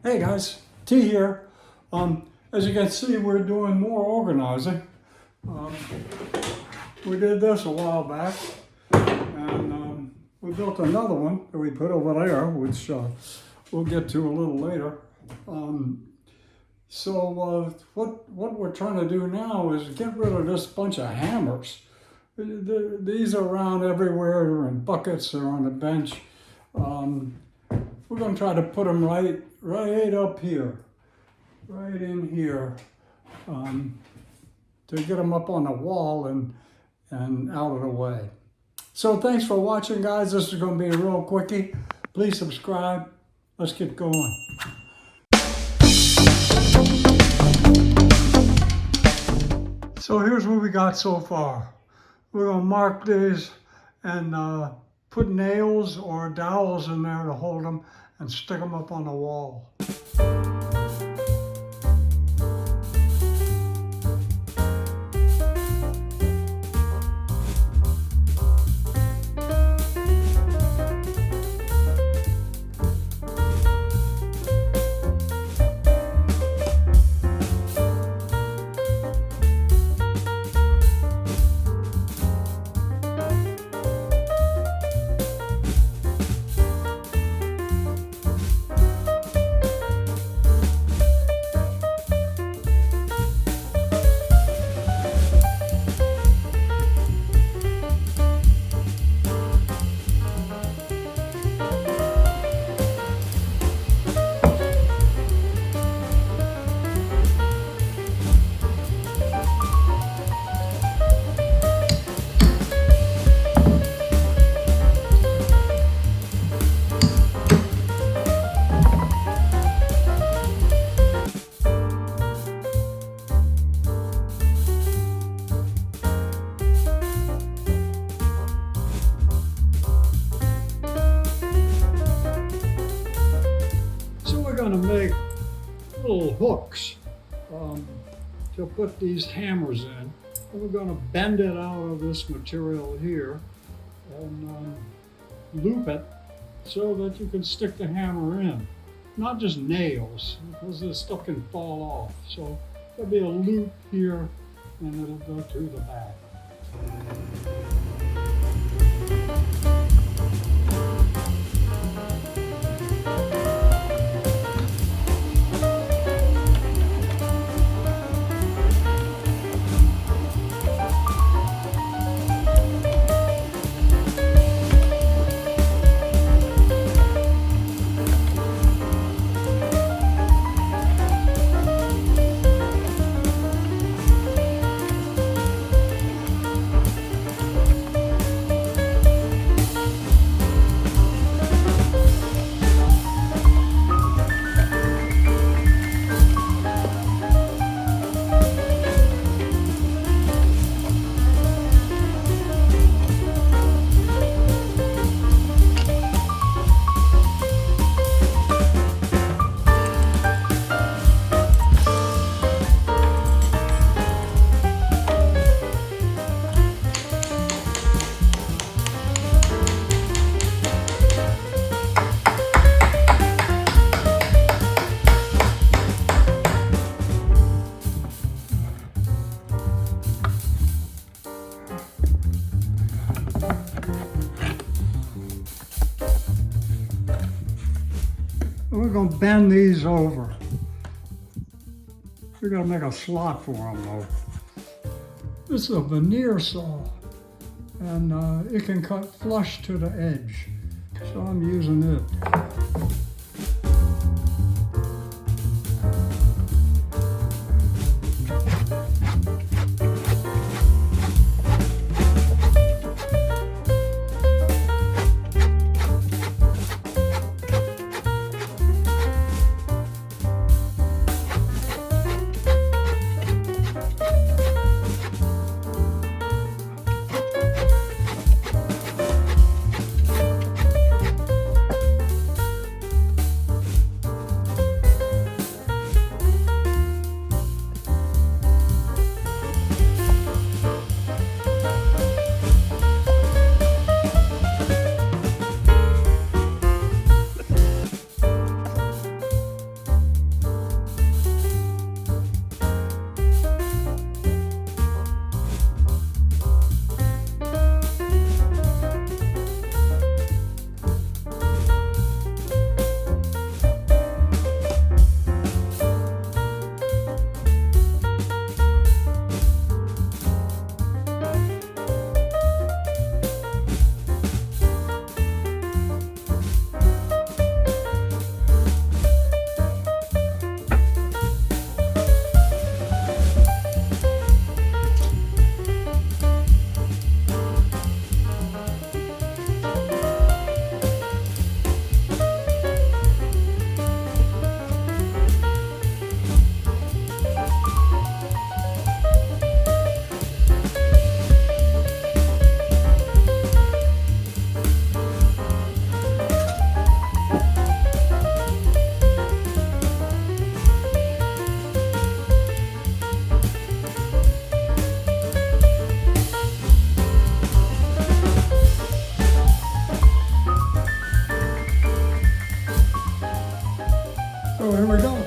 Hey guys, T here. As you can see, we're doing more organizing. We did this a while back, and we built another one that we put over there, which we'll get to a little later. What we're trying to do now is get rid of this bunch of hammers. These are around everywhere. They're in buckets. They're on the bench. We're going to try to put them right up here, right in here, to get them up on the wall and out of the way. So thanks for watching, guys. This is going to be a real quickie. Please subscribe. Let's get going. So here's what we got so far. We're going to mark these and put nails or dowels in there to hold them and stick them up on the wall. Going to make little hooks to put these hammers in. And we're going to bend it out of this material here and loop it so that you can stick the hammer in. Not just nails, because this stuff can fall off. So there'll be a loop here and it'll go to the back. We're going to bend these over. We're going to make a slot for them though. This is a veneer saw and it can cut flush to the edge. So I'm using it. So here we go.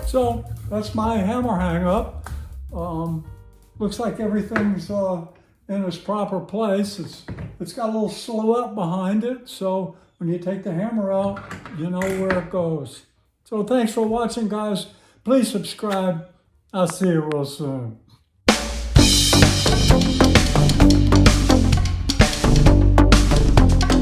So that's my hammer hang up. Looks like everything's in its proper place. It's got a little silhouette behind it, so when you take the hammer out, you know where it goes. So thanks for watching, guys. Please subscribe. I'll see you real soon.